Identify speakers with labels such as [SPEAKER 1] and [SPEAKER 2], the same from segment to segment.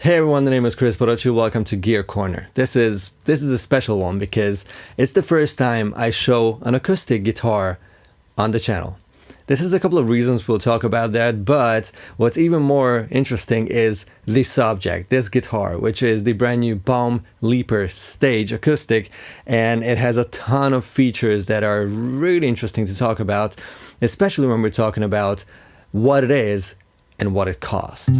[SPEAKER 1] Hey everyone, the name is Kris Barocsi. Welcome to Gear Corner. This is a special one because it's the first time I show an acoustic guitar on the channel. This is a couple of reasons, we'll talk about that, but what's even more interesting is the subject, this guitar, which is the brand new Baum Leaper Stage Acoustic, and it has a ton of features that are really interesting to talk about, especially when we're talking about what it is and what it costs.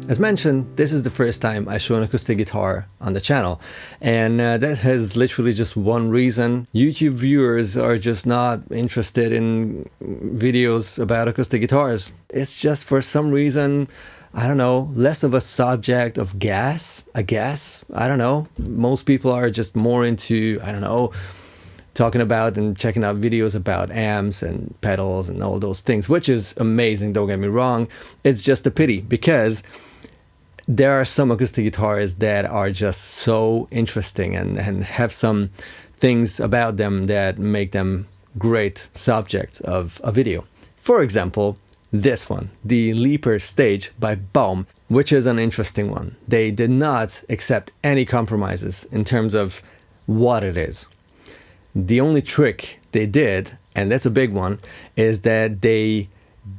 [SPEAKER 1] As mentioned, this is the first time I show an acoustic guitar on the channel, and that has literally just one reason. YouTube viewers are just not interested in videos about acoustic guitars. It's just for some reason, I don't know, less of a subject of gas, I guess. I don't know. Most people are just more into, I don't know, talking about and checking out videos about amps and pedals and all those things, which is amazing, don't get me wrong. It's just a pity because there are some acoustic guitars that are just so interesting and have some things about them that make them great subjects of a video. For example, this one, the Leaper Stage by Baum, which is an interesting one. They did not accept any compromises in terms of what it is. The only trick they did, and that's a big one, is that they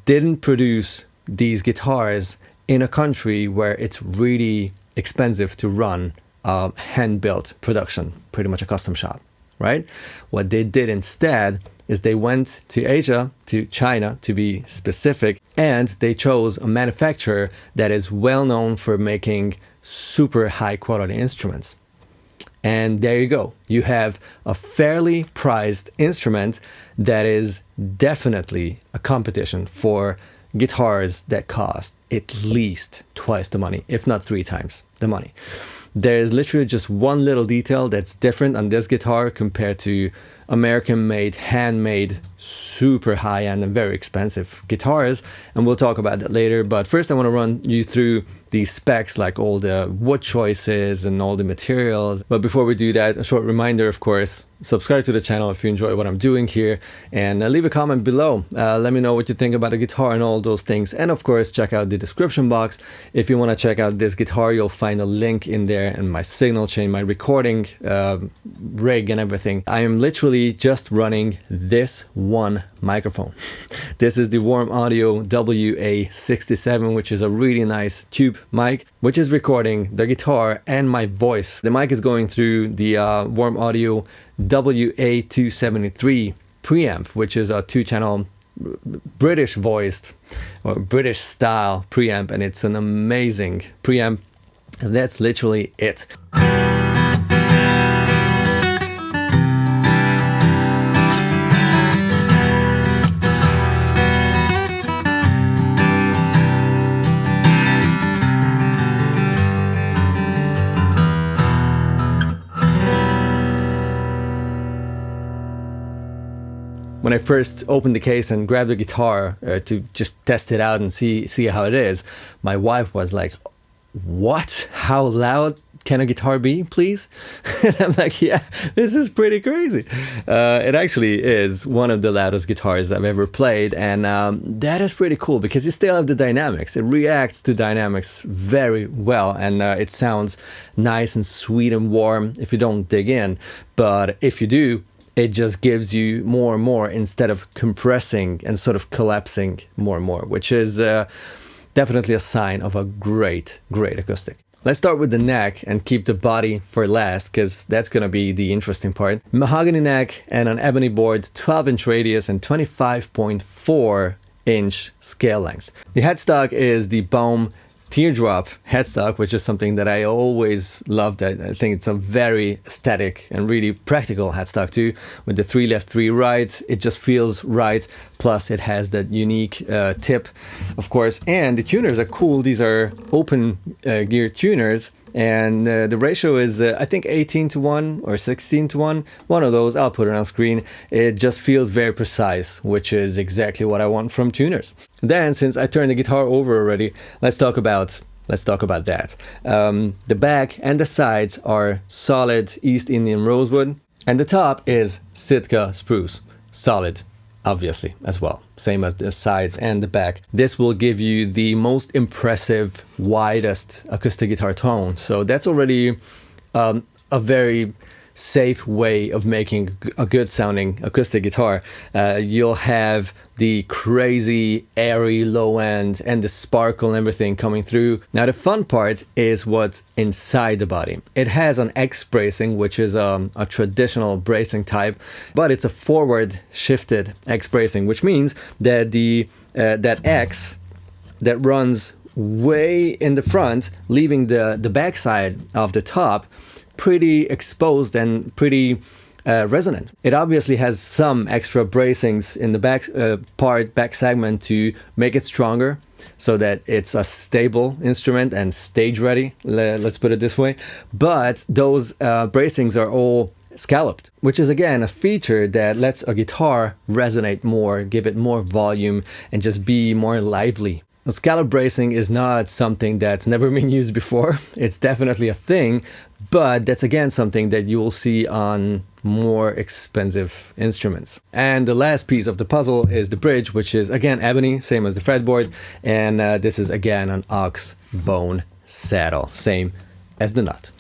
[SPEAKER 1] didn't produce these guitars in a country where it's really expensive to run a hand-built production, pretty much a custom shop, right? What they did instead is they went to Asia, to China to be specific, and they chose a manufacturer that is well known for making super high quality instruments. And there you go. You have a fairly priced instrument that is definitely a competition for guitars that cost at least twice the money, if not 3 times the money. There is literally just one little detail that's different on this guitar compared to American-made, handmade, super high-end and very expensive guitars, and we'll talk about that later. But first I want to run you through the specs, like all the wood choices and all the materials. But before we do that, a short reminder, of course, subscribe to the channel if you enjoy what I'm doing here, and leave a comment below. Let me know what you think about the guitar and all those things. And of course, check out the description box. If you want to check out this guitar, you'll find a link in there, and my signal chain, my recording rig and everything. I am literally just running this one microphone. This is the Warm Audio WA67, which is a really nice tube mic, which is recording the guitar and my voice. The mic is going through the Warm Audio WA273 preamp, which is a 2-channel British voiced or British style preamp, and it's an amazing preamp, and that's literally it. When I first opened the case and grabbed the guitar to just test it out and see how it is, my wife was like, "What? How loud can a guitar be, please?" And I'm like, yeah, this is pretty crazy. It actually is one of the loudest guitars I've ever played, and that is pretty cool because you still have the dynamics. It reacts to dynamics very well, and it sounds nice and sweet and warm if you don't dig in. But if you do, it just gives you more and more instead of compressing and sort of collapsing more and more, which is definitely a sign of a great acoustic. Let's start with the neck and keep the body for last, because that's going to be the interesting part. Mahogany neck and an ebony board, 12-inch radius and 25.4-inch scale length. The headstock is the Baum teardrop headstock, which is something that I always loved. I think it's a very aesthetic and really practical headstock too, with the 3 left, 3 right. It just feels right. Plus it has that unique tip, of course, and the tuners are cool. These are open gear tuners, and the ratio is I think 18:1 or 16:1, one of those. I'll put it on screen. It just feels very precise, which is exactly what I want from tuners. Then, since I turned the guitar over already, let's talk about that. The back and the sides are solid East Indian rosewood, and the top is Sitka spruce, solid, obviously, as well, same as the sides and the back. This will give you the most impressive, widest acoustic guitar tone. So that's already a very safe way of making a good sounding acoustic guitar. You'll have the crazy airy low end and the sparkle and everything coming through. Now the fun part is what's inside the body. It has an X bracing, which is a traditional bracing type, but it's a forward shifted X bracing, which means that that X that runs way in the front, leaving the backside of the top pretty exposed and pretty resonant. It obviously has some extra bracings in the back segment to make it stronger, so that it's a stable instrument and stage ready, let's put it this way. But those bracings are all scalloped, which is again a feature that lets a guitar resonate more, give it more volume, and just be more lively. Scallop bracing is not something that's never been used before. It's definitely a thing, but that's again something that you will see on more expensive instruments. And the last piece of the puzzle is the bridge, which is again ebony, same as the fretboard, and this is again an ox bone saddle, same as the nut.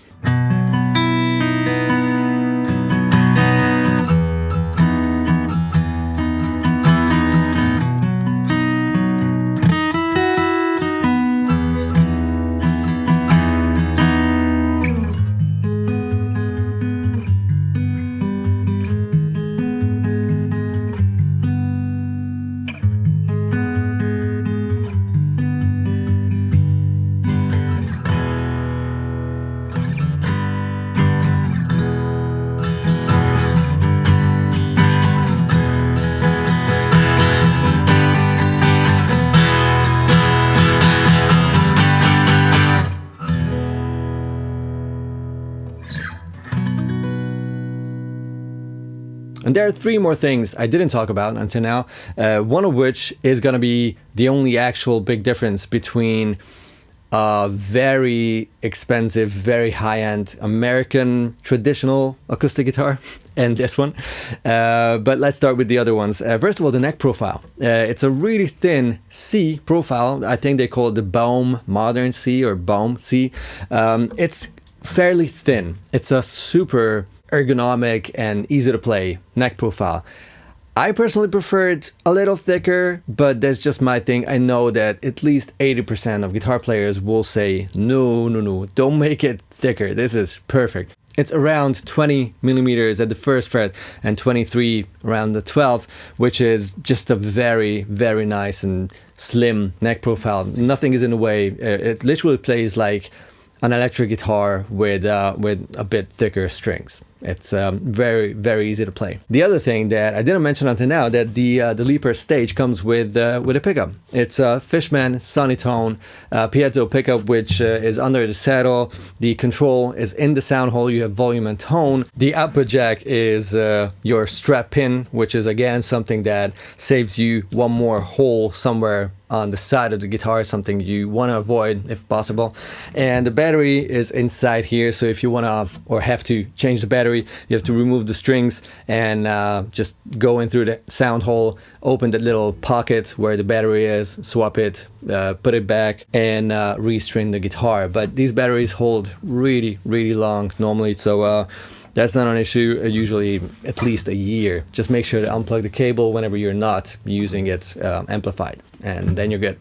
[SPEAKER 1] And there are 3 more things I didn't talk about until now, one of which is going to be the only actual big difference between a very expensive, very high-end American traditional acoustic guitar and this one. But let's start with the other ones. First of all, the neck profile. It's a really thin C profile. I think they call it the Baum Modern C or Baum C. It's fairly thin. It's a super ergonomic and easy to play neck profile. I personally prefer it a little thicker, but that's just my thing. I know that at least 80% of guitar players will say, no, don't make it thicker. This is perfect. It's around 20 millimeters at the first fret and 23 around the 12th, which is just a very, very nice and slim neck profile. Nothing is in the way. It literally plays like an electric guitar with a bit thicker strings. It's very, very easy to play. The other thing that I didn't mention until now, that the Leaper stage comes with a pickup. It's a Fishman Sonitone piezo pickup, which is under the saddle. The control is in the sound hole. You have volume and tone. The output jack is your strap pin, which is again something that saves you one more hole somewhere on the side of the guitar, something you want to avoid if possible. And the battery is inside here, so if you want to or have to change the battery, you have to remove the strings and just go in through the sound hole, open that little pocket where the battery is, swap it, put it back, and restring the guitar. But these batteries hold really, really long normally, so that's not an issue, usually at least a year. Just make sure to unplug the cable whenever you're not using it amplified, and then you're good.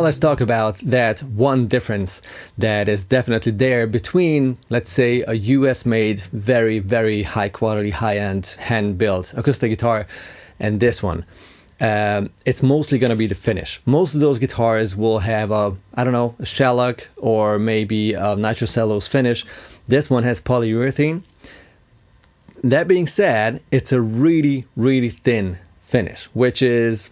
[SPEAKER 1] now let's talk about that one difference that is definitely there between, let's say, a US made, very, very high quality, high-end, hand-built acoustic guitar and this one. It's mostly going to be the finish. Most of those guitars will have a, I don't know, a shellac or maybe a nitrocellulose finish. This one has polyurethane. That being said, it's a really, really thin finish, which is,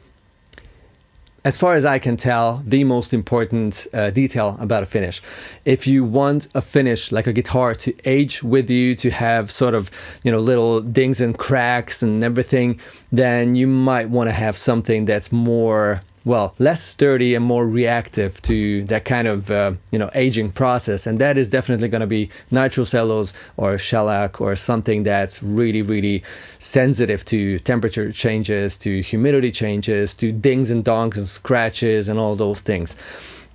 [SPEAKER 1] as far as I can tell, the most important detail about a finish. If you want a finish like a guitar to age with you, to have sort of, you know, little dings and cracks and everything, then you might want to have something that's more, well, less sturdy and more reactive to that kind of, you know, aging process. And that is definitely going to be nitrocellulose or shellac or something that's really, really sensitive to temperature changes, to humidity changes, to dings and donks and scratches and all those things.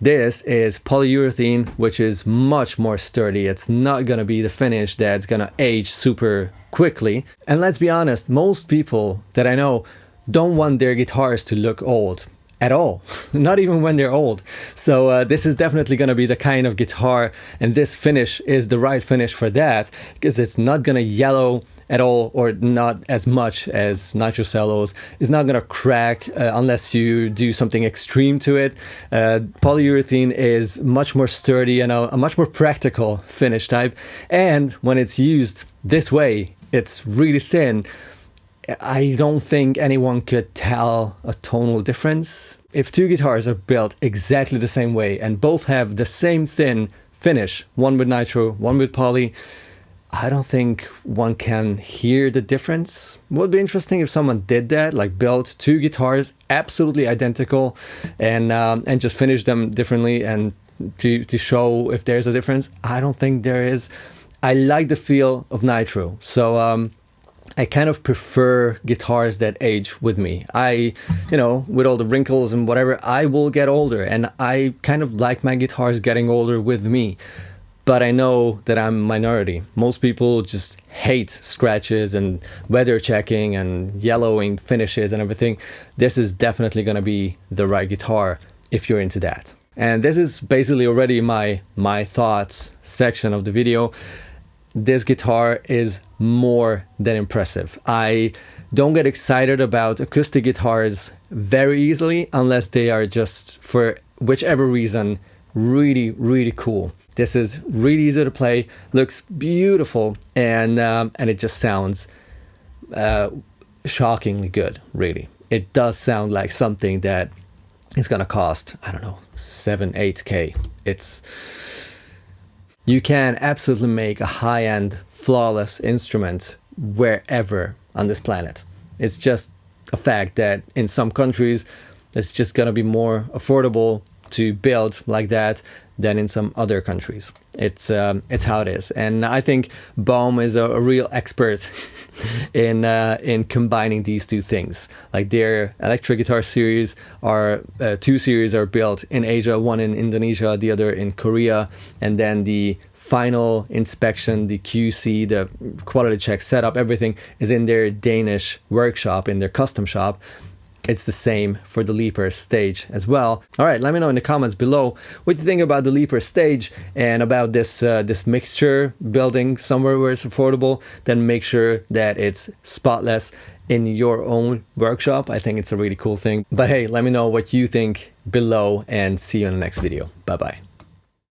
[SPEAKER 1] This is polyurethane, which is much more sturdy. It's not going to be the finish that's going to age super quickly. And let's be honest, most people that I know don't want their guitars to look old at all, not even when they're old. So this is definitely going to be the kind of guitar, and this finish is the right finish for that, because it's not going to yellow at all, or not as much as nitrocellulose. It's not going to crack unless you do something extreme to it. Polyurethane is much more sturdy and a much more practical finish type, and when it's used this way, it's really thin. I don't think anyone could tell a tonal difference. If two guitars are built exactly the same way and both have the same thin finish, one with nitro, one with poly, I don't think one can hear the difference. It would be interesting if someone did that, like built two guitars absolutely identical and just finished them differently and to show if there's a difference. I don't think there is. I like the feel of nitro, so I kind of prefer guitars that age with me. You know, with all the wrinkles and whatever, I will get older, and I kind of like my guitars getting older with me. But I know that I'm a minority. Most people just hate scratches and weather checking and yellowing finishes and everything. This is definitely going to be the right guitar if you're into that. And this is basically already my thoughts section of the video. This guitar is more than impressive. I don't get excited about acoustic guitars very easily unless they are just, for whichever reason, really, really cool. This is really easy to play, looks beautiful, and it just sounds shockingly good, really. It does sound like something that is gonna cost, I don't know, 7-8K. You can absolutely make a high-end, flawless instrument wherever on this planet. It's just a fact that in some countries, it's just going to be more affordable to build like that than in some other countries. It's how it is. And I think Baum is a real expert in combining these two things. Like their electric guitar series are, two series are built in Asia, one in Indonesia, the other in Korea, and then the final inspection, the QC, the quality check setup, everything is in their Danish workshop, in their custom shop. It's the same for the Leaper stage as well. All right, let me know in the comments below what you think about the Leaper stage and about this this mixture building somewhere where it's affordable. Then make sure that it's spotless in your own workshop. I think it's a really cool thing. But hey, let me know what you think below and see you in the next video. Bye bye.